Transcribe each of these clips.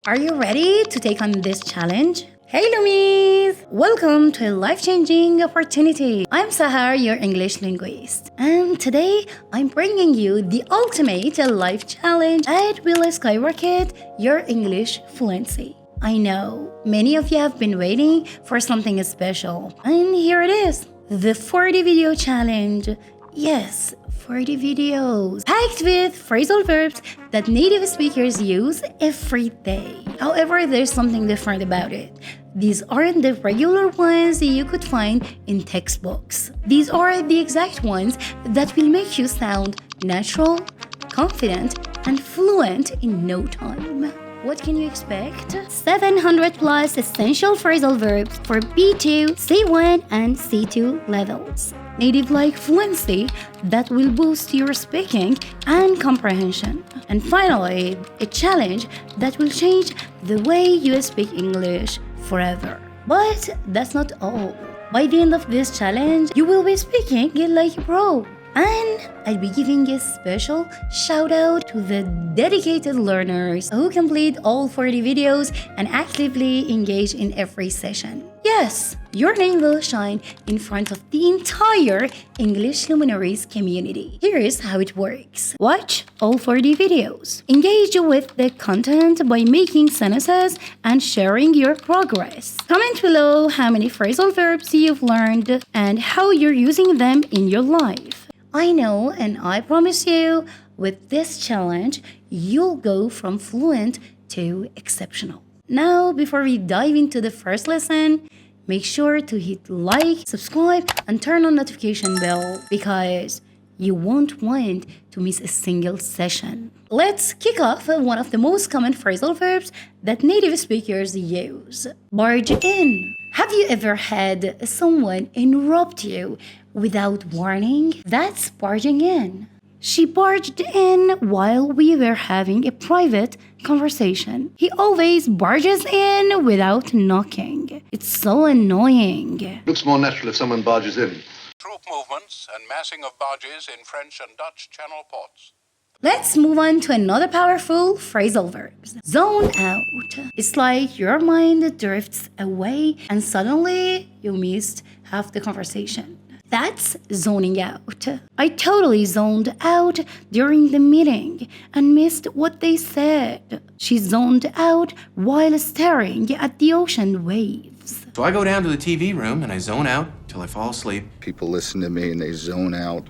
Are you ready to take on this challenge? Hey Loomies! Welcome to a life-changing opportunity. I'm Sahar, your English linguist. And today, I'm bringing you the ultimate life challenge that will skyrocket your English fluency. I know, many of you have been waiting for something special. And here it is, the 40 video challenge. Yes, 40 videos packed with phrasal verbs that native speakers use every day. However, there's something different about it. These aren't the regular ones you could find in textbooks. These are the exact ones that will make you sound natural, confident, and fluent in no time. What can you expect? 700 plus essential phrasal verbs for B2, C1, and C2 levels. Native-like fluency that will boost your speaking and comprehension. And finally, a challenge that will change the way you speak English forever. But that's not all. By the end of this challenge, you will be speaking like a pro. And I'll be giving a special shout out to the dedicated learners who complete all 40 videos and actively engage in every session. Yes, your name will shine in front of the entire English Luminaries community. Here's how it works. Watch all 40 videos. Engage with the content by making sentences and sharing your progress. Comment below how many phrasal verbs you've learned and how you're using them in your life. I know, and I promise you, with this challenge, you'll go from fluent to exceptional. Now, before we dive into the first lesson, make sure to hit like, subscribe, and turn on notification bell because you won't want to miss a single session. Let's kick off one of the most common phrasal verbs that native speakers use. Barge in. Have you ever had someone interrupt you without warning? That's barging in. She barged in while we were having a private conversation. He always barges in without knocking. It's so annoying. Looks more natural if someone barges in. Troop movements and massing of barges in French and Dutch channel ports. Let's move on to another powerful phrasal verb. Zone out. It's like your mind drifts away and suddenly you missed half the conversation. That's zoning out. I totally zoned out during the meeting and missed what they said. She zoned out while staring at the ocean waves. So I go down to the TV room and I zone out till I fall asleep. People listen to me and they zone out,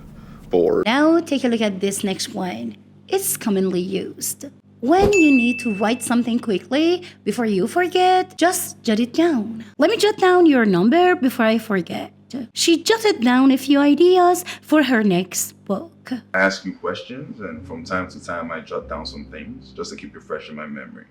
bored. Now take a look at this next one. It's commonly used. When you need to write something quickly before you forget, just jot it down. Let me jot down your number before I forget. She jotted down a few ideas for her next book. I ask you questions, and from time to time, I jot down some things just to keep it fresh in my memory,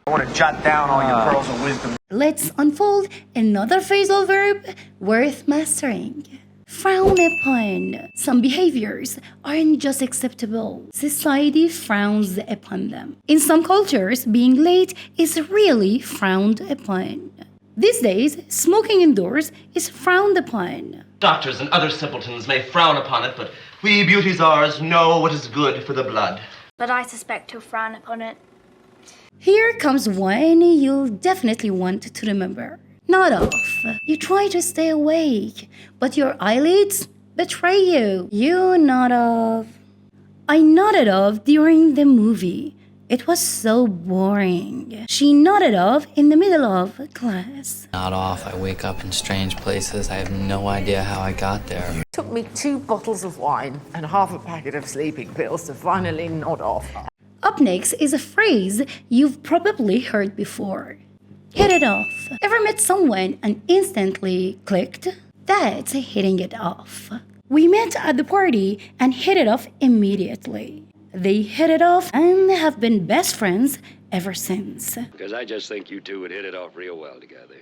I want to jot down all your pearls of wisdom. Let's unfold another phrasal verb worth mastering. Frown upon. Some behaviors aren't just acceptable. Society frowns upon them. In some cultures, being late is really frowned upon. These days, smoking indoors is frowned upon. Doctors and other simpletons may frown upon it, but we beauty czars know what is good for the blood. But I suspect he'll frown upon it. Here comes one you'll definitely want to remember. Nod off. You try to stay awake, but your eyelids betray you. You nod off. I nodded off during the movie. It was so boring. She nodded off in the middle of class. Nod off. I wake up in strange places. I have no idea how I got there. It took me 2 bottles of wine and half a packet of sleeping pills to finally nod off. Up next is a phrase you've probably heard before. Hit it off. Ever met someone and instantly clicked? That's hitting it off. We met at the party and hit it off immediately. They hit it off and have been best friends ever since. Because I just think you two would hit it off real well together.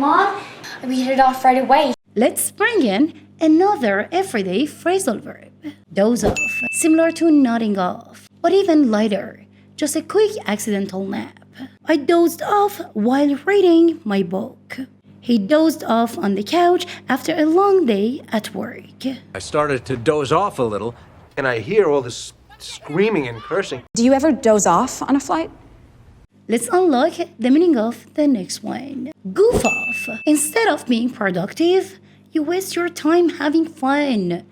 Mom, we hit it off right away. Let's bring in another everyday phrasal verb. Doze off. Similar to nodding off, but even lighter. Just a quick accidental nap. I dozed off while reading my book. He dozed off on the couch after a long day at work. I started to doze off a little, and I hear all this screaming and cursing. Do you ever doze off on a flight? Let's unlock the meaning of the next one. Goof off. Instead of being productive, you waste your time having fun.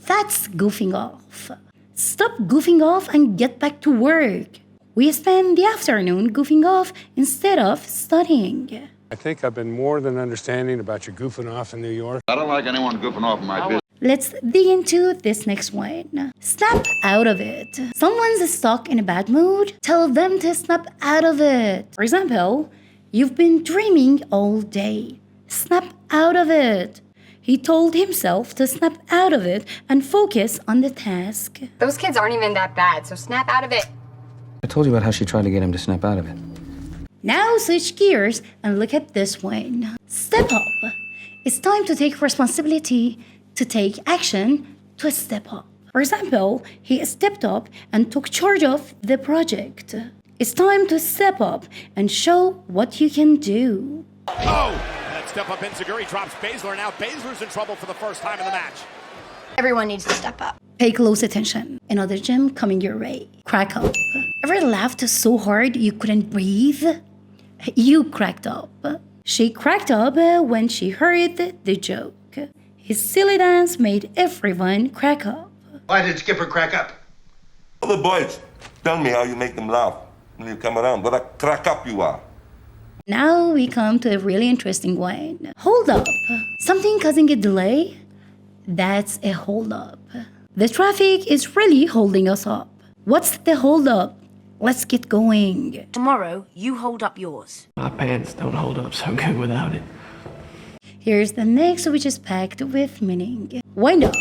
That's goofing off. Stop goofing off and get back to work. We spend the afternoon goofing off instead of studying. I think I've been more than understanding about your goofing off in New York. I don't like anyone goofing off in my business. Let's dig into this next one. Snap out of it. Someone's stuck in a bad mood. Tell them to snap out of it. For example, you've been dreaming all day. Snap out of it. He told himself to snap out of it and focus on the task. Those kids aren't even that bad, so snap out of it. I told you about how she tried to get him to snap out of it. Now switch gears and look at this one. Step up. It's time to take responsibility, to take action, to step up. For example, he stepped up and took charge of the project. It's time to step up and show what you can do. Oh! That step up Inseguri drops Baszler. Now Baszler's in trouble for the first time in the match. Everyone needs to step up. Pay close attention. Another gem coming your way. Crack up. Ever laughed so hard you couldn't breathe? You cracked up. She cracked up when she heard the joke. His silly dance made everyone crack up. Why did Skipper crack up? Other boys, tell me how you make them laugh when you come around. What a crack up you are. Now we come to a really interesting one. Hold up. Something causing a delay? That's a hold up. The traffic is really holding us up. What's the hold up? Let's get going. Tomorrow, you hold up yours. My pants don't hold up so good without it. Here's the next, which is packed with meaning. Wind up.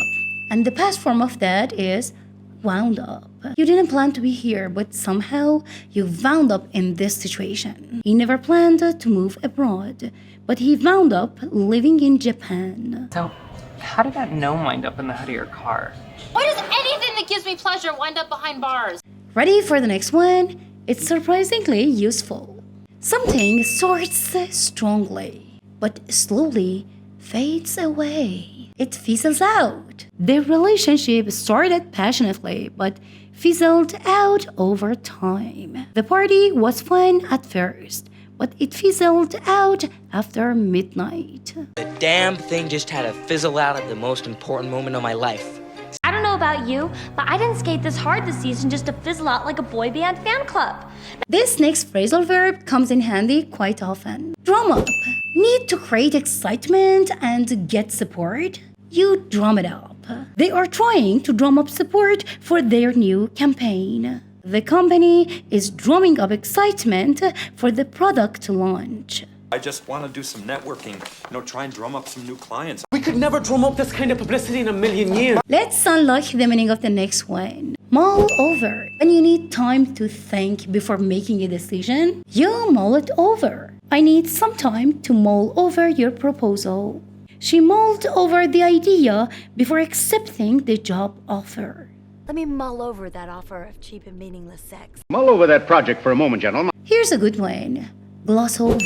And the past form of that is wound up. You didn't plan to be here, but somehow you wound up in this situation. He never planned to move abroad, but he wound up living in Japan. So, how did that gnome wind up in the hood of your car? Why does anything that gives me pleasure wind up behind bars? Ready for the next one? It's surprisingly useful. Something starts strongly, but slowly fades away. It fizzles out. The relationship started passionately, but fizzled out over time. The party was fun at first, but it fizzled out after midnight. The damn thing just had to fizzle out at the most important moment of my life. I don't know about you, but I didn't skate this hard this season just to fizzle out like a boy band fan club. This next phrasal verb comes in handy quite often. Drum up. Need to create excitement and get support? You drum it up. They are trying to drum up support for their new campaign. The company is drumming up excitement for the product launch. I just want to do some networking, try and drum up some new clients. We could never drum up this kind of publicity in a million years. Let's unlock the meaning of the next one. Mull over. When you need time to think before making a decision, you mull it over. I need some time to mull over your proposal. She mulled over the idea before accepting the job offer. Let me mull over that offer of cheap and meaningless sex. Mull over that project for a moment, gentlemen. Here's a good one. Gloss over.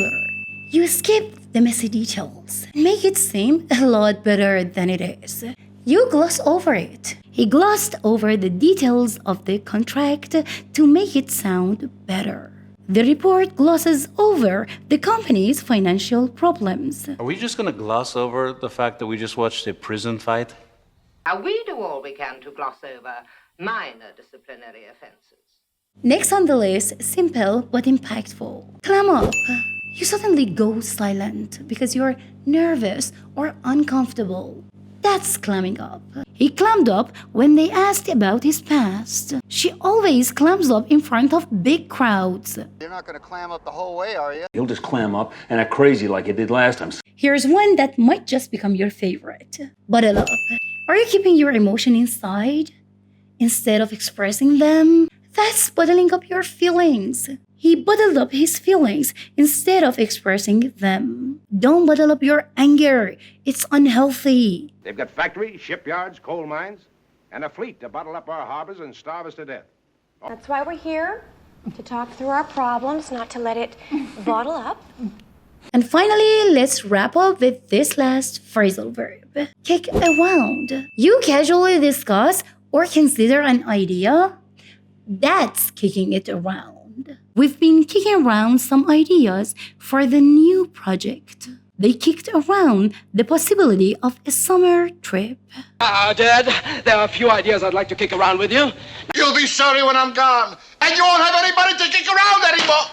You skip the messy details and make it seem a lot better than it is. You gloss over it. He glossed over the details of the contract to make it sound better. The report glosses over the company's financial problems. Are we just going to gloss over the fact that we just watched a prison fight? We do all we can to gloss over minor disciplinary offenses. Next on the list, simple but impactful. Clam up. You suddenly go silent because you're nervous or uncomfortable. That's clamming up. He clammed up when they asked about his past. She always clams up in front of big crowds. You're not going to clam up the whole way, are you? He'll just clam up and act crazy like he did last time. Here's one that might just become your favorite. Bottle up. Are you keeping your emotion inside instead of expressing them? That's bottling up your feelings. He bottled up his feelings instead of expressing them. Don't bottle up your anger. It's unhealthy. They've got factories, shipyards, coal mines, and a fleet to bottle up our harbors and starve us to death. That's why we're here, to talk through our problems, not to let it bottle up. And finally, let's wrap up with this last phrasal verb. Kick around. You casually discuss or consider an idea. That's kicking it around. We've been kicking around some ideas for the new project. They kicked around the possibility of a summer trip. Dad, there are a few ideas I'd like to kick around with you. You'll be sorry when I'm gone, and you won't have anybody to kick around anymore.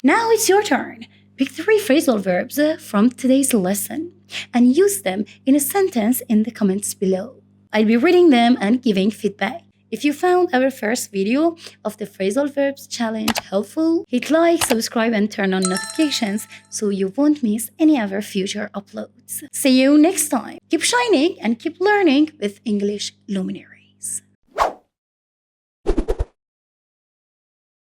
Now it's your turn. Pick 3 phrasal verbs from today's lesson and use them in a sentence in the comments below. I'll be reading them and giving feedback. If you found our first video of the phrasal verbs challenge helpful, hit like, subscribe, and turn on notifications so you won't miss any of our future uploads. See you next time. Keep shining and keep learning with English Luminaries.